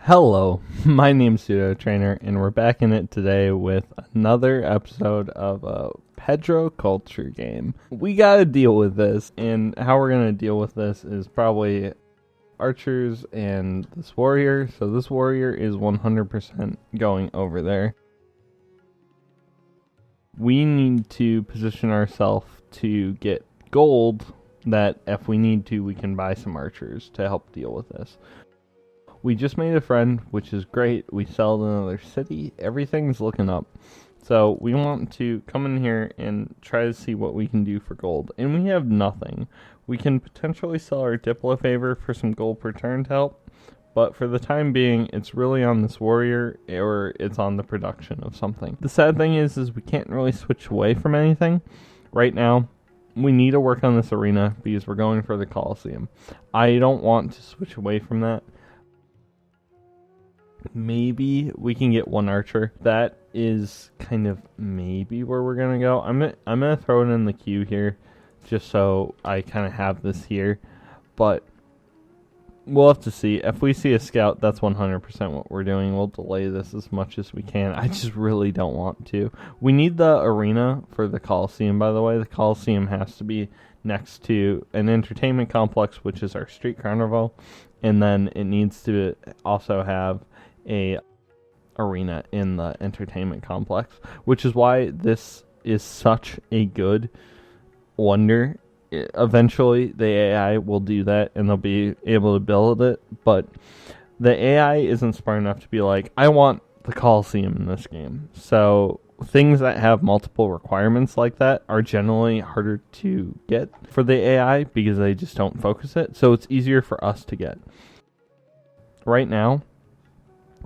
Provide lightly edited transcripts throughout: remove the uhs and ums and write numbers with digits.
Hello, my name's Pseudo Trainer, and we're back in it today with another episode of a Pedro culture game. We gotta deal with this, and how we're gonna deal with this is probably archers and this warrior. So this warrior is 100% going over there. We need to position ourselves to get gold that if we need to, we can buy some archers to help deal with this. We just made a friend, which is great. We sell in another city. Everything's looking up. So we want to come in here and try to see what we can do for gold. And we have nothing. We can potentially sell our Diplo favor for some gold per turn to help. But for the time being, it's really on this warrior or it's on the production of something. The sad thing is we can't really switch away from anything. Right now, we need to work on this arena because we're going for the Coliseum. I don't want to switch away from that. Maybe we can get one archer. That is kind of maybe where we're gonna go. I'm gonna throw it in the queue here, just so I kind of have this here. But we'll have to see. If we see a scout, that's 100% what we're doing. We'll delay this as much as we can. I just really don't want to. We need the arena for the Coliseum, by the way. The Coliseum has to be next to an entertainment complex, which is our street carnival, and then it needs to also have a arena in the entertainment complex, which is why this is such a good wonder. Eventually the AI will do that and they'll be able to build it, but the AI isn't smart enough to be like, I want the Coliseum in this game. So things that have multiple requirements like that are generally harder to get for the AI because they just don't focus it. So it's easier for us to get. Right now,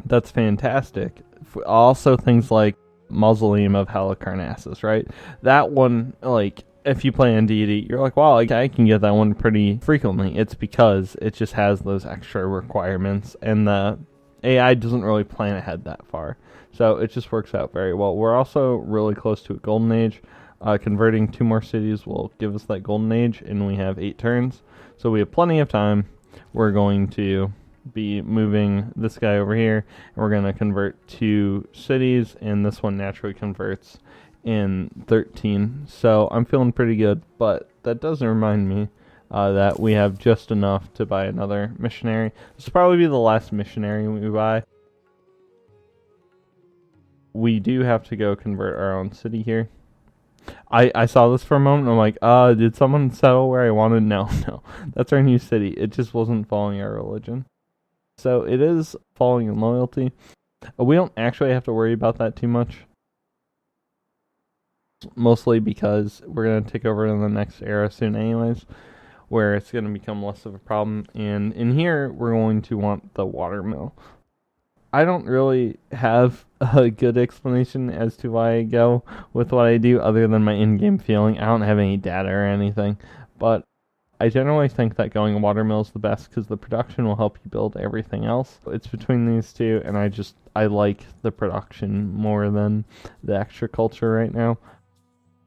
that's fantastic. Also, things like Mausoleum of Halicarnassus, right? That one, like, if you play on Deity, you're like, wow, I can get that one pretty frequently. It's because it just has those extra requirements, and the AI doesn't really plan ahead that far. So it just works out very well. We're also really close to a golden age. Converting 2 more cities will give us that golden age, and we have 8 turns. So we have plenty of time. We're going to be moving this guy over here, and we're going to convert 2 cities, and this one naturally converts in 13. So I'm feeling pretty good, but that does remind me that we have just enough to buy another missionary. This will probably be the last missionary we buy. We do have to go convert our own city here. I saw this for a moment, and I'm like, did someone settle where I wanted? No, that's our new city. It just wasn't following our religion. So it is following in loyalty. We don't actually have to worry about that too much. Mostly because we're going to take over in the next era soon anyways, where it's going to become less of a problem. And in here, we're going to want the water mill. I don't really have a good explanation as to why I go with what I do other than my in-game feeling. I don't have any data or anything, but I generally think that going watermill is the best because the production will help you build everything else. It's between these two, and I like the production more than the extra culture right now.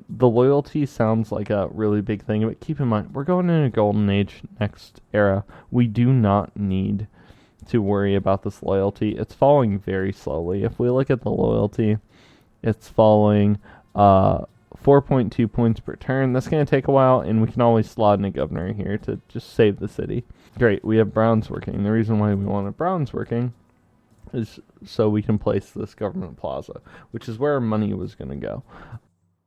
The loyalty sounds like a really big thing, but keep in mind, we're going in a golden age next era. We do not need to worry about this loyalty. It's falling very slowly. If we look at the loyalty, it's falling 4.2 points per turn. That's going to take a while, and we can always slot in a governor here to just save the city. Great, we have Browns working. The reason why we wanted Browns working is so we can place this government plaza, which is where our money was going to go.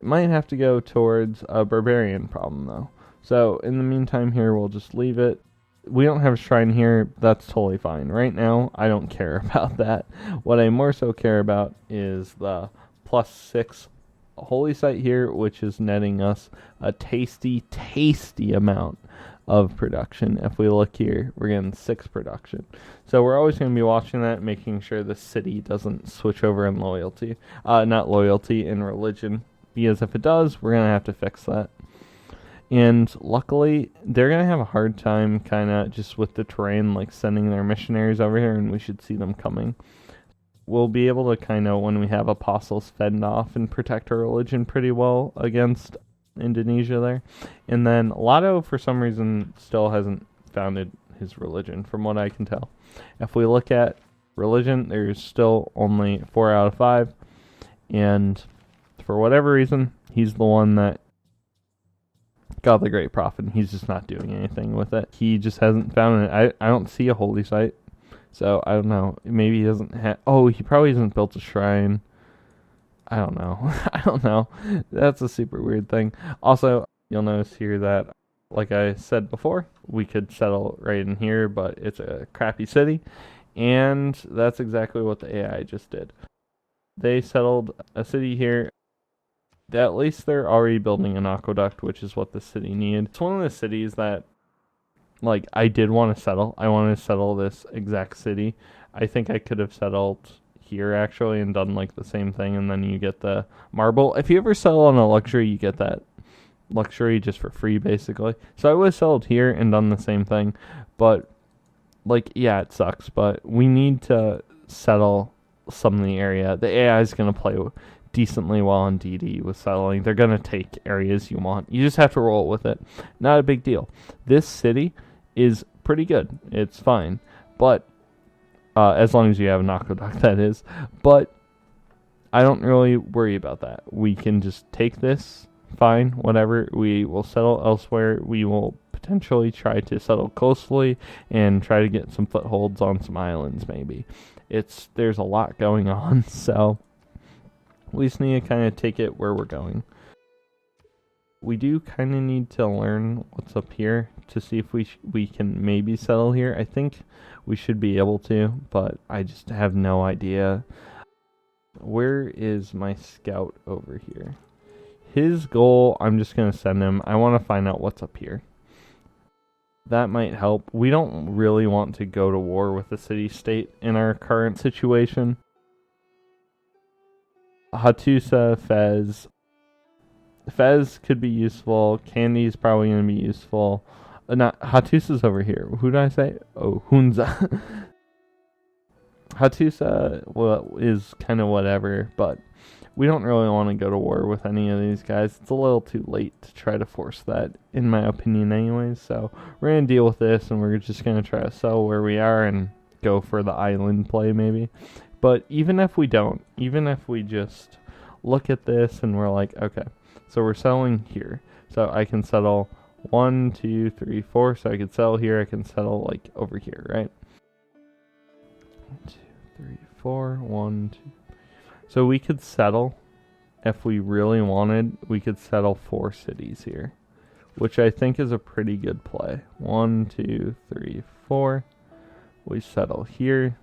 It might have to go towards a barbarian problem, though. So in the meantime here, we'll just leave it. We don't have a shrine here. That's totally fine. Right now, I don't care about that. What I more so care about is the +6 holy site here, which is netting us a tasty amount of production. If we look here, we're getting 6 production. So we're always going to be watching that, making sure the city doesn't switch over in loyalty. Not loyalty, in religion. Because if it does, we're going to have to fix that. And luckily, they're going to have a hard time kind of just with the terrain, like sending their missionaries over here, and we should see them coming. We'll be able to kind of, when we have apostles, fend off and protect our religion pretty well against Indonesia there. And then Lotto, for some reason, still hasn't founded his religion, from what I can tell. If we look at religion, there's still only 4 out of 5. And for whatever reason, he's the one that got the great prophet. He's just not doing anything with it. He just hasn't found it. I don't see a holy site. So I don't know. Maybe he doesn't have... Oh, he probably hasn't built a shrine. I don't know. I don't know. That's a super weird thing. Also, you'll notice here that, like I said before, we could settle right in here, but it's a crappy city. And that's exactly what the AI just did. They settled a city here. At least they're already building an aqueduct, which is what the city needed. It's one of the cities that, like, I did want to settle. I wanted to settle this exact city. I think I could have settled here, actually, and done, like, the same thing, and then you get the marble. If you ever settle on a luxury, you get that luxury just for free, basically. So I would have settled here and done the same thing, but, like, yeah, it sucks, but we need to settle some of the area. The AI is going to play decently well on Deity with settling. They're going to take areas you want. You just have to roll with it. Not a big deal. This city is pretty good. It's fine. But, as long as you have an aqueduct, that is. But I don't really worry about that. We can just take this, fine, whatever. We will settle elsewhere. We will potentially try to settle coastally and try to get some footholds on some islands, maybe. There's a lot going on, so we just need to kind of take it where we're going. We do kind of need to learn what's up here to see if we can maybe settle here. I think we should be able to, but I just have no idea. Where is my scout over here? His goal, I'm just going to send him. I want to find out what's up here. That might help. We don't really want to go to war with the city-state in our current situation. Hattusa, Fez. Fez could be useful. Candy's probably going to be useful. Not Hattusa's over here. Who did I say? Oh, Hunza. Hattusa, well, is kind of whatever, but we don't really want to go to war with any of these guys. It's a little too late to try to force that, in my opinion anyways. So we're going to deal with this, and we're just going to try to sell where we are and go for the island play maybe. But even if we don't, even if we just look at this and we're like, okay, so we're selling here. So I can settle 1, 2, 3, 4. So I could settle here. I can settle like over here, right? 1, 2, 3, 4. 1, 2. So we could settle, if we really wanted, we could settle 4 cities here, which I think is a pretty good play. 1, 2, 3, 4. We settle here.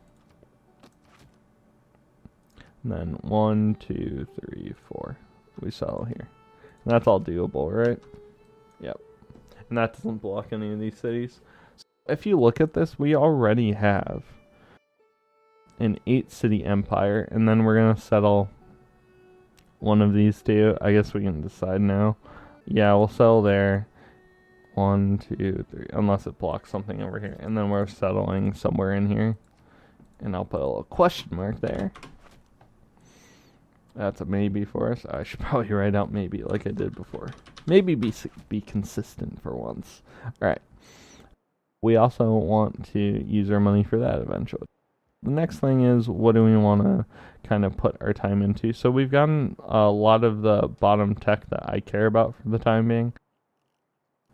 And then 1, 2, 3, 4. We settle here. And that's all doable, right? Yep. And that doesn't block any of these cities. So if you look at this, we already have an 8-city empire, and then we're going to settle one of these two. I guess we can decide now. Yeah, we'll settle there. 1, 2, 3, unless it blocks something over here. And then we're settling somewhere in here. And I'll put a little question mark there. That's a maybe for us. I should probably write out maybe like I did before. Maybe be consistent for once. Alright. We also want to use our money for that eventually. The next thing is, what do we want to kind of put our time into? So we've gotten a lot of the bottom tech that I care about for the time being.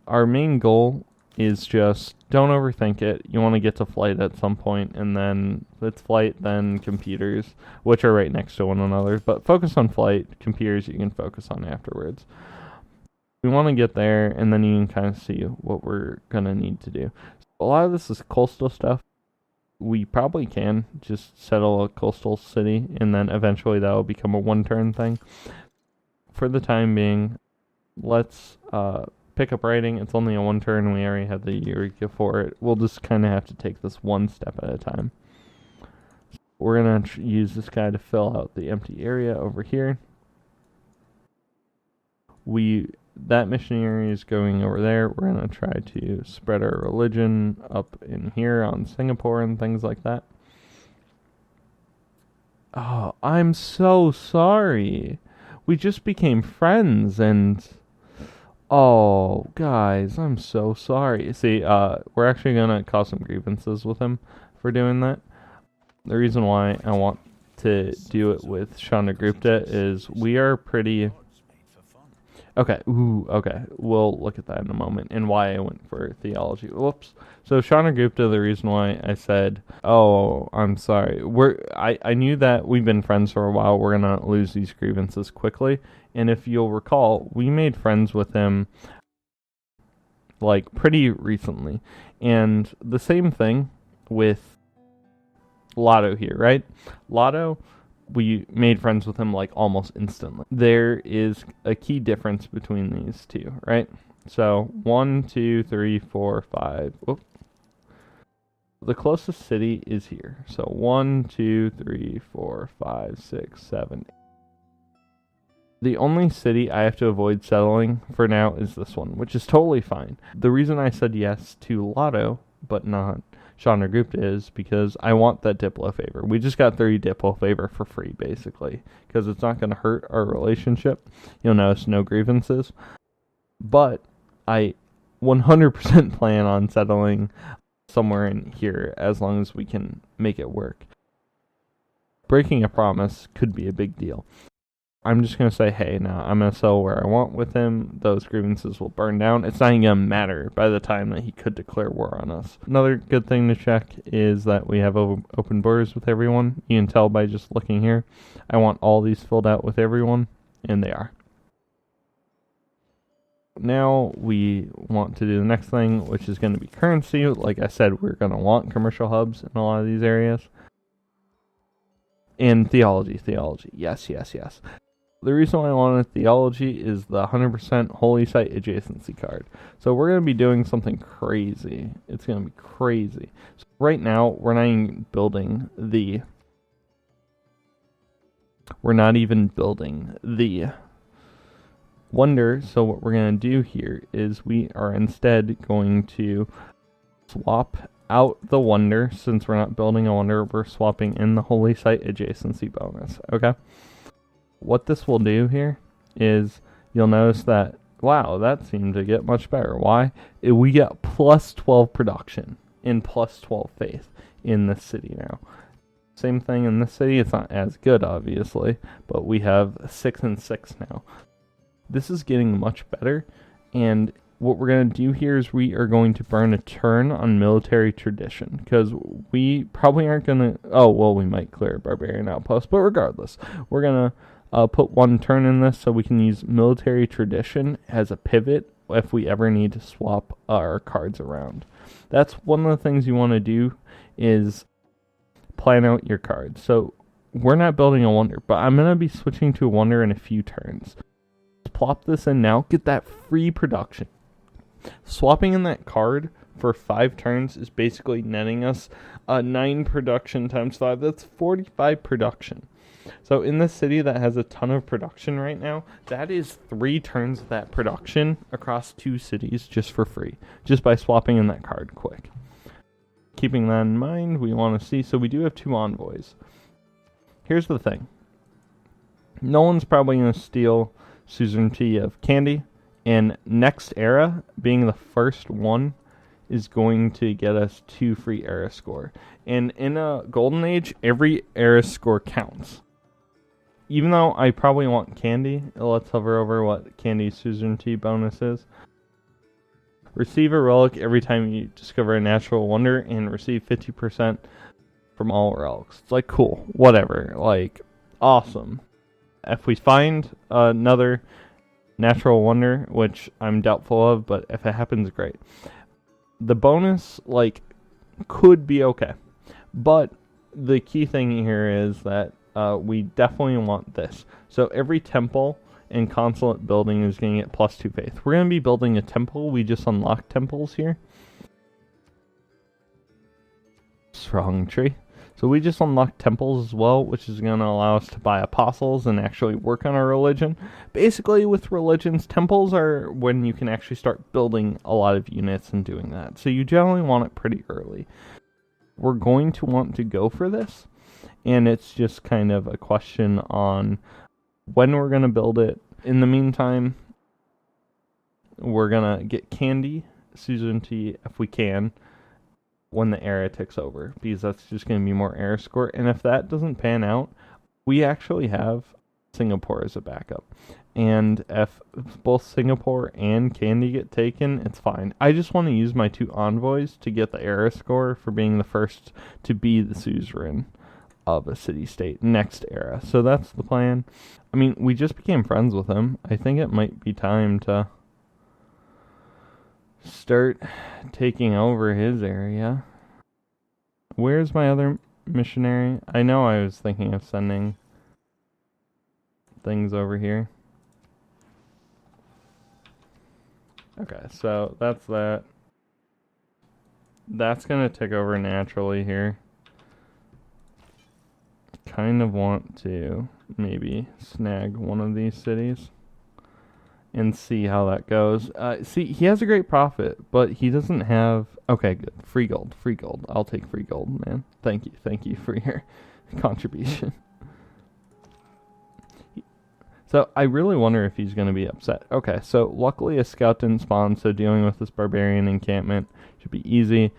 Our main goal is just don't overthink it. You want to get to flight at some point, and then it's flight, then computers, which are right next to one another. But focus on flight. Computers you can focus on afterwards. We want to get there, and then you can kind of see what we're going to need to do. A lot of this is coastal stuff. We probably can just settle a coastal city, and then eventually that will become a one-turn thing. For the time being, let's pick up writing. It's only a one-turn. We already have the Eureka for it. We'll just kind of have to take this one step at a time. We're going to use this guy to fill out the empty area over here. That missionary is going over there. We're going to try to spread our religion up in here on Singapore and things like that. Oh, I'm so sorry. We just became friends and... Oh, guys, I'm so sorry. See, we're actually going to cause some grievances with him for doing that. The reason why I want to do it with Chandragupta is we are pretty... Okay, okay. We'll look at that in a moment and why I went for theology. Whoops. So Chandragupta, the reason why I said, oh, I'm sorry. I knew that we've been friends for a while. We're going to lose these grievances quickly. And if you'll recall, we made friends with him like pretty recently. And the same thing with Lotto here, right? Lotto, we made friends with him like almost instantly. There is a key difference between these two, right? So 1, 2, 3, 4, 5. Whoop. The closest city is here. So 1, 2, 3, 4, 5, 6, 7. The only city I have to avoid settling for now is this one, which is totally fine. The reason I said yes to Lotto, but not Chandragupta, is because I want that Diplo favor. We just got 30 Diplo favor for free, basically, because it's not going to hurt our relationship. You'll notice no grievances. But I 100% plan on settling somewhere in here as long as we can make it work. Breaking a promise could be a big deal. I'm just going to say, hey, now I'm going to settle where I want with him. Those grievances will burn down. It's not even going to matter by the time that he could declare war on us. Another good thing to check is that we have open borders with everyone. You can tell by just looking here. I want all these filled out with everyone, and they are. Now we want to do the next thing, which is going to be currency. Like I said, we're going to want commercial hubs in a lot of these areas. And theology. Yes. The reason why I wanted theology is the 100% holy site adjacency card. So we're going to be doing something crazy. It's going to be crazy. So right now, we're not even building the wonder. So what we're going to do here is we are instead going to swap out the wonder. Since we're not building a wonder, we're swapping in the holy site adjacency bonus. Okay. What this will do here is you'll notice that, wow, that seemed to get much better. Why? We get plus 12 production and plus 12 faith in this city now. Same thing in this city. It's not as good, obviously, but we have 6 and 6 now. This is getting much better, and what we're going to do here is we are going to burn a turn on military tradition, because we probably aren't going to... Oh, well, we might clear a barbarian outpost, but regardless, we're going to put one turn in this so we can use military tradition as a pivot if we ever need to swap our cards around. That's one of the things you want to do, is plan out your cards. So we're not building a wonder, but I'm going to be switching to a wonder in a few turns. Plop this in now, get that free production. Swapping in that card for 5 turns is basically netting us 9 production times 5. That's 45 production. So in this city that has a ton of production right now, that is 3 turns of that production across 2 cities just for free, just by swapping in that card quick. Keeping that in mind, we want to see, so we do have 2 envoys. Here's the thing. No one's probably going to steal suzerainty of Candy, and next era, being the first one, is going to get us 2 free era score. And in a golden age, every era score counts. Even though I probably want Candy, let's hover over what Candy's suzerainty bonus is. Receive a relic every time you discover a natural wonder, and receive 50% from all relics. It's like, cool, whatever, like, awesome. If we find another natural wonder, which I'm doubtful of, but if it happens, great. The bonus, like, could be okay. But the key thing here is that we definitely want this. So every temple and consulate building is going to get plus 2 faith. We're going to be building a temple. We just unlocked temples here. Strong tree. So we just unlocked temples as well, which is going to allow us to buy apostles and actually work on our religion. Basically, with religions, temples are when you can actually start building a lot of units and doing that. So you generally want it pretty early. We're going to want to go for this, and it's just kind of a question on when we're going to build it. In the meantime, we're going to get Candy, suzerainty if we can, when the era ticks over, because that's just going to be more era score. And if that doesn't pan out, we actually have Singapore as a backup. And if both Singapore and Candy get taken, it's fine. I just want to use my 2 envoys to get the era score for being the first to be the suzerain of a city-state next era. So that's the plan. I mean, we just became friends with him. I think it might be time to start taking over his area. Where's my other missionary? I know I was thinking of sending things over here. Okay, so that's that. That's gonna take over naturally here. Kind of want to maybe snag one of these cities and see how that goes. See, he has a great profit, but he doesn't have... Okay, good. Free gold. Free gold. I'll take free gold, man. Thank you. Thank you for your contribution. So I really wonder if he's going to be upset. Okay, so luckily a scout didn't spawn, so dealing with this barbarian encampment should be easy.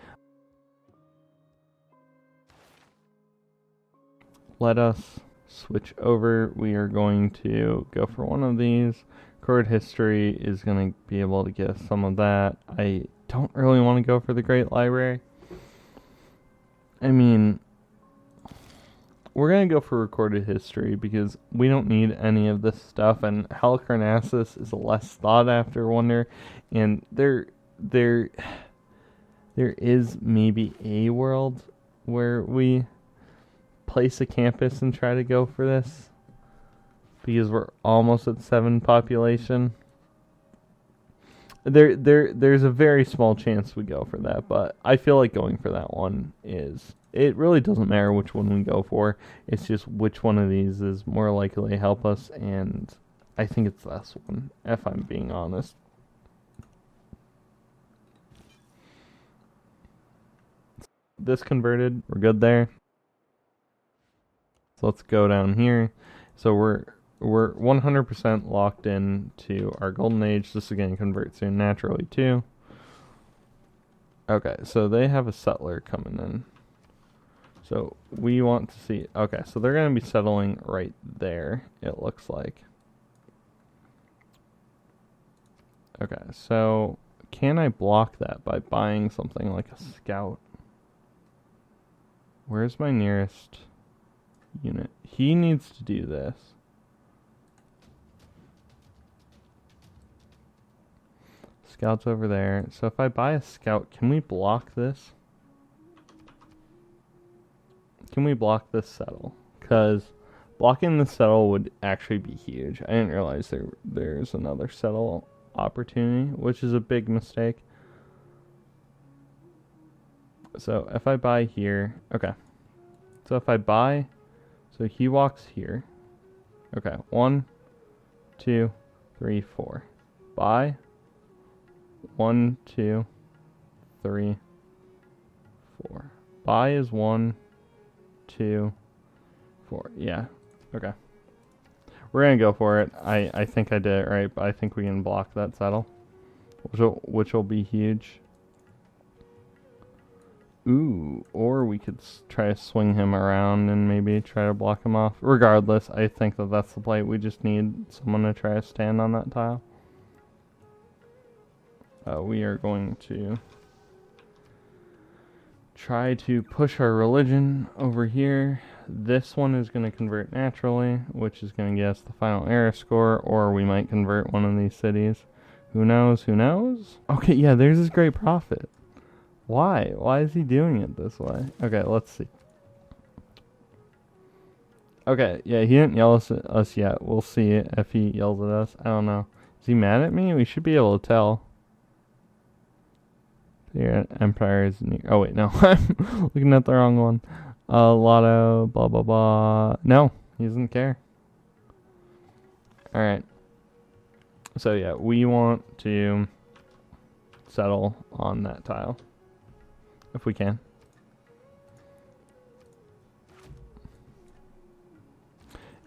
Let us switch over. We are going to go for one of these. Record history is going to be able to get us some of that. I don't really want to go for the Great Library. I mean, we're going to go for recorded history because we don't need any of this stuff, and Halicarnassus is a less thought after wonder, and there is maybe a world where we place a campus and try to go for this because we're almost at 7 population. There's a very small chance we go for that, but I feel like going for that one is... It really doesn't matter which one we go for. It's just which one of these is more likely to help us, and I think it's this one, if I'm being honest. This converted. We're good there. So let's go down here. So we're 100% locked in to our golden age. This is going to convert soon naturally too. Okay, so they have a settler coming in. So we want to see... Okay, so they're going to be settling right there, it looks like. Okay, so can I block that by buying something like a scout? Where's my nearest unit? He needs to do this. Scout's over there. So if I buy a scout, can we block this? Can we block this settle? Because blocking the settle would actually be huge. I didn't realize there's another settle opportunity, which is a big mistake. So if I buy here... Okay. So if I buy... So he walks here. Okay. 1, 2, 3, 4. Buy. 1, 2, 3, 4. Buy is 1, 2, 4. Yeah. Okay. We're gonna go for it. I think I did it right, but I think we can block that settle, which will be huge. Ooh, or we could try to swing him around and maybe try to block him off. Regardless, I think that's the play. We just need someone to try to stand on that tile. We are going to try to push our religion over here. This one is going to convert naturally, which is going to get us the final era score, or we might convert one of these cities. Who knows? Who knows? Okay, yeah, there's his great profit. Why? Why is he doing it this way? Okay, let's see. Okay, yeah, he didn't yell at us yet. We'll see if he yells at us. I don't know. Is he mad at me? We should be able to tell. Your empire is near. Oh wait, no, I'm looking at the wrong one. Lotto, blah blah blah. No, he doesn't care. All right. So yeah, we want to settle on that tile if we can.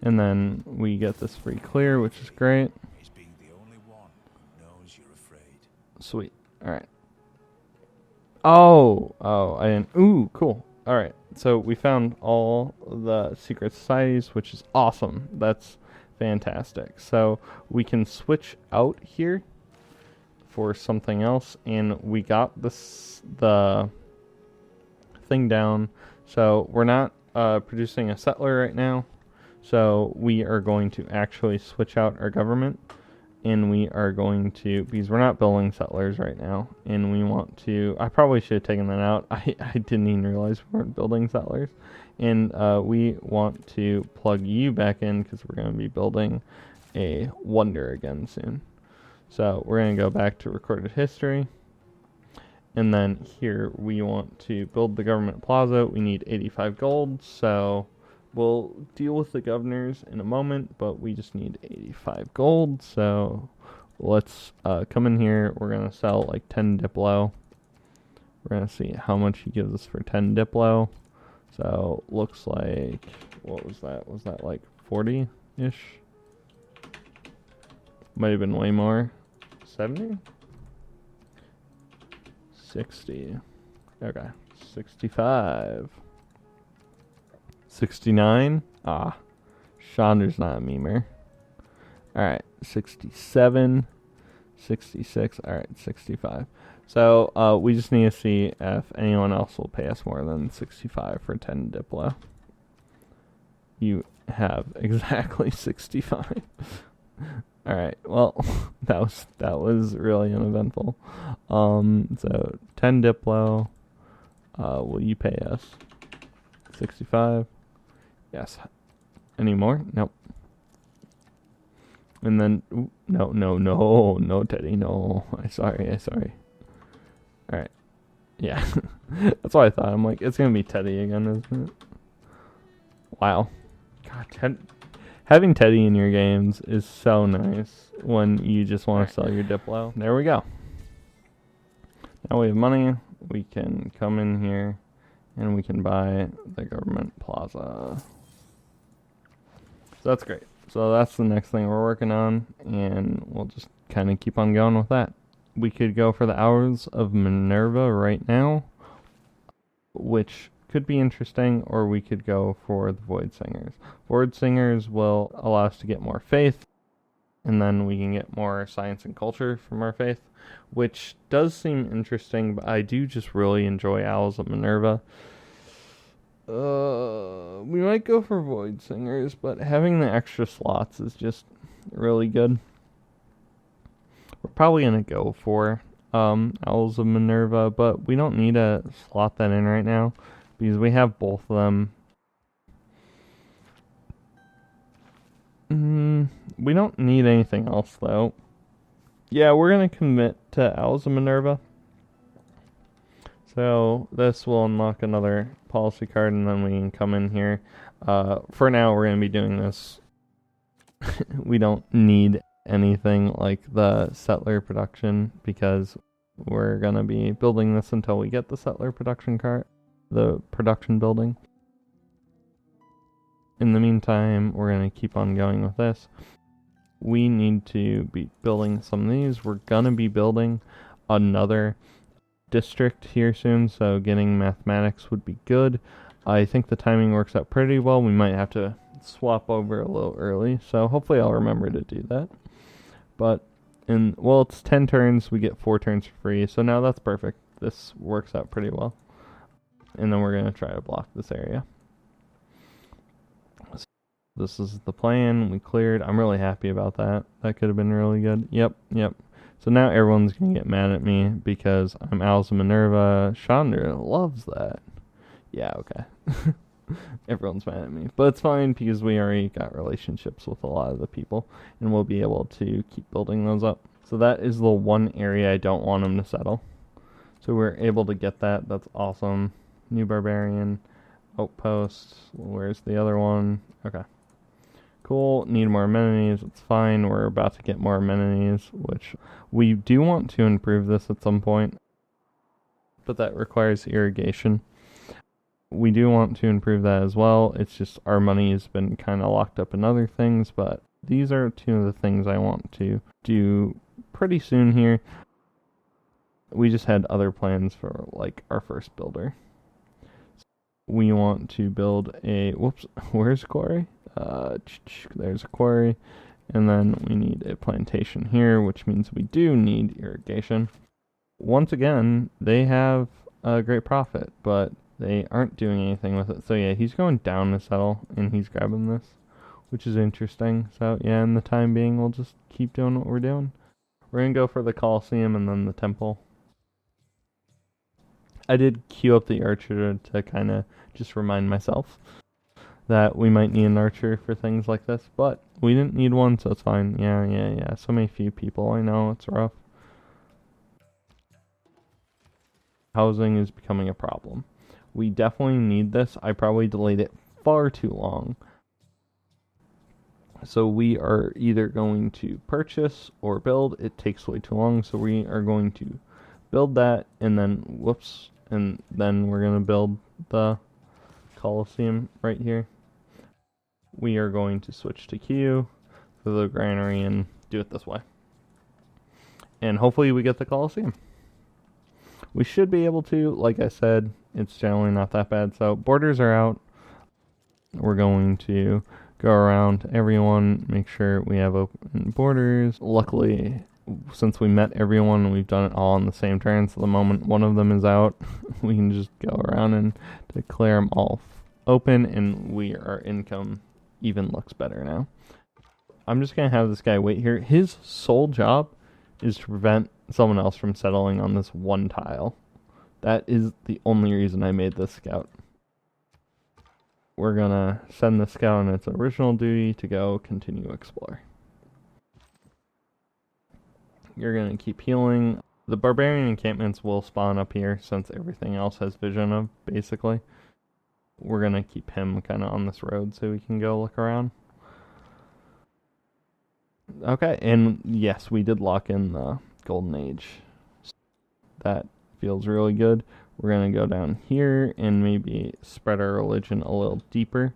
And then we get this free clear, which is great. He's being the only one who knows you're afraid. Sweet. All right. Oh, I didn't. Ooh, cool. All right. So we found all the secret societies, which is awesome. That's fantastic. So we can switch out here for something else, and we got the thing down. So we're not producing a settler right now. So we are going to actually switch out our government, and we are going to, because we're not building settlers right now, and we want to, I probably should have taken that out. I didn't even realize we weren't building settlers. And we want to plug you back in because we're going to be building a wonder again soon. So we're going to go back to recorded history. And then here we want to build the government plaza. We need 85 gold, so we'll deal with the governors in a moment, but we just need 85 gold. So let's come in here. We're going to sell like 10 Diplo. We're going to see how much he gives us for 10 Diplo. So looks like, what was that? Was that like 40-ish? Might have been way more. 70? 60. Okay. 65. 69. Ah. Chandra's not a memer. Alright. 67. 66. Alright. 65. So, we just need to see if anyone else will pay us more than 65 for 10 Diplo. You have exactly 65. Alright, well, that was really uneventful. So 10 Diplo. Will you pay us 65? Yes. Any more? Nope. And then no, Teddy, no. I'm sorry. Alright. Yeah. That's what I thought. I'm like, it's gonna be Teddy again, isn't it? Wow. God, having Teddy in your games is so nice when you just want to sell your Diplo. There we go. Now we have money. We can come in here and we can buy the government plaza. So that's great. So that's the next thing we're working on, and we'll just kind of keep on going with that. We could go for the Hours of Minerva right now, which could be interesting, or we could go for the Void Singers. Void Singers will allow us to get more faith, and then we can get more science and culture from our faith, which does seem interesting, but I do just really enjoy Owls of Minerva. We might go for Void Singers, but having the extra slots is just really good. We're probably going to go for Owls of Minerva, but we don't need to slot that in right now because we have both of them. We don't need anything else, though. Yeah, we're going to commit to Owls of Minerva. So this will unlock another policy card, and then we can come in here. For now, we're going to be doing this. We don't need anything like the settler production because we're going to be building this until we get the settler production card, the production building. In the meantime, we're going to keep on going with this. We need to be building some of these. We're going to be building another district here soon, so getting mathematics would be good. I think the timing works out pretty well. We might have to swap over a little early, so hopefully I'll remember to do that. But it's 10 turns, we get 4 turns for free, so now that's perfect. This works out pretty well. And then we're going to try to block this area. So this is the plan. We cleared. I'm really happy about that. That could have been really good. Yep. So now everyone's going to get mad at me because I'm Owls of Minerva. Chandra loves that. Yeah, okay. Everyone's mad at me. But it's fine because we already got relationships with a lot of the people, and we'll be able to keep building those up. So that is the one area I don't want them to settle. So we're able to get that. That's awesome. New Barbarian. Outpost. Where's the other one? Okay. Cool. Need more amenities. It's fine. We're about to get more amenities, which we do want to improve this at some point. But that requires irrigation. We do want to improve that as well. It's just our money has been kind of locked up in other things, but these are two of the things I want to do pretty soon here. we just had other plans for like our first builder. We want to build a, whoops, where's a quarry? There's a quarry. And then we need a plantation here, which means we do need irrigation. Once again, they have a great profit, but they aren't doing anything with it. So yeah, he's going down to settle, and he's grabbing this, which is interesting. So yeah, in the time being, we'll just keep doing what we're doing. We're going to go for the Colosseum and then the temple. I did queue up the archer to kind of just remind myself that we might need an archer for things like this, but we didn't need one, so it's fine. Yeah. So many few people. I know, it's rough. Housing is becoming a problem. We definitely need this. I probably delayed it far too long. So we are either going to purchase or build. It takes way too long, so we are going to build that, and then, whoops, and then we're going to build the Colosseum right here. We are going to switch to Q for the granary and do it this way. And hopefully we get the Colosseum. We should be able to, like I said, it's generally not that bad. So borders are out. We're going to go around everyone, make sure we have open borders. Luckily, since we met everyone, we've done it all on the same turn. So the moment one of them is out, we can just go around and declare them all open, and our income even looks better now. I'm just going to have this guy wait here. His sole job is to prevent someone else from settling on this one tile. That is the only reason I made this scout. We're going to send the scout on its original duty to go continue explore. You're going to keep healing. The barbarian encampments will spawn up here since everything else has vision of, basically. We're going to keep him kind of on this road so we can go look around. Okay, and yes, we did lock in the Golden Age. That feels really good. We're going to go down here and maybe spread our religion a little deeper,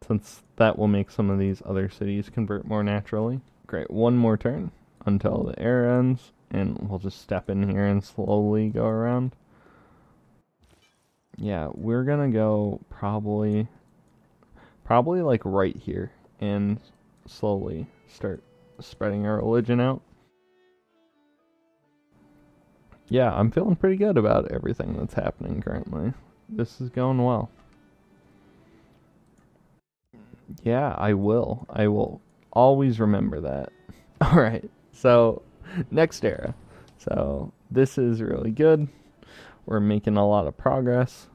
since that will make some of these other cities convert more naturally. Great, one more turn until the era ends, and we'll just step in here and slowly go around. Yeah, we're going to go probably like right here and slowly start spreading our religion out. Yeah, I'm feeling pretty good about everything that's happening currently. This is going well. Yeah, I will. I will always remember that. Alright, so next era. So this is really good. We're making a lot of progress.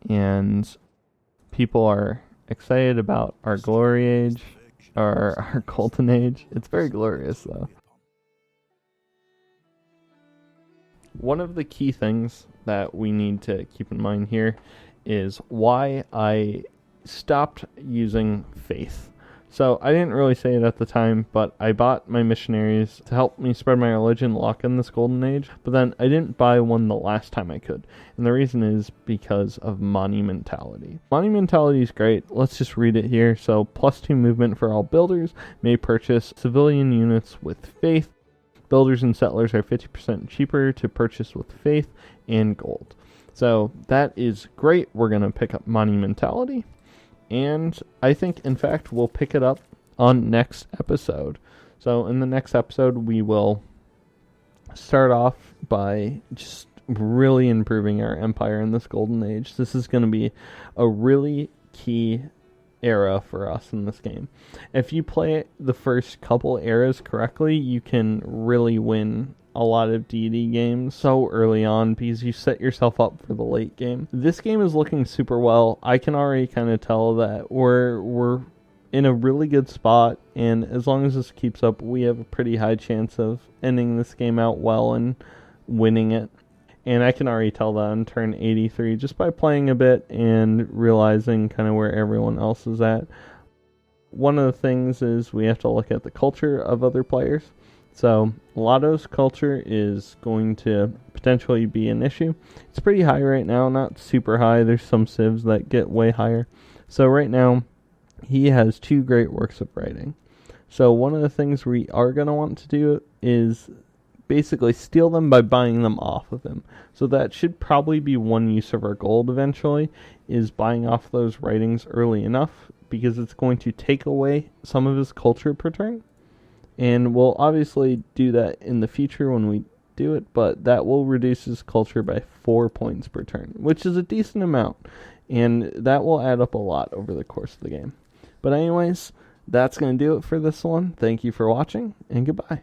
And people are excited about our glory age, or our golden age. It's very glorious though. One of the key things that we need to keep in mind here is why I stopped using faith. So I didn't really say it at the time, but I bought my missionaries to help me spread my religion, lock in this golden age, but then I didn't buy one the last time I could. And the reason is because of monumentality. Monumentality is great. Let's just read it here. So +2 movement for all builders may purchase civilian units with faith. Builders and settlers are 50% cheaper to purchase with faith and gold. So that is great. We're going to pick up monumentality. And I think, in fact, we'll pick it up on next episode. So in the next episode, we will start off by just really improving our empire in this golden age. This is going to be a really key era for us in this game. If you play the first couple eras correctly, you can really win a lot of Deity games so early on because you set yourself up for the late game. This game is looking super well. I can already kind of tell that we're in a really good spot, and as long as this keeps up, we have a pretty high chance of ending this game out well and winning it. And I can already tell that on turn 83 just by playing a bit and realizing kind of where everyone else is at. One of the things is we have to look at the culture of other players. So Lotto's culture is going to potentially be an issue. It's pretty high right now, not super high. There's some civs that get way higher. So right now, he has 2 great works of writing. So one of the things we are going to want to do is basically steal them by buying them off of him. So that should probably be one use of our gold eventually, is buying off those writings early enough, because it's going to take away some of his culture per turn. And we'll obviously do that in the future when we do it, but that will reduce his culture by 4 points per turn, which is a decent amount. And that will add up a lot over the course of the game. But anyways, that's going to do it for this one. Thank you for watching, and goodbye.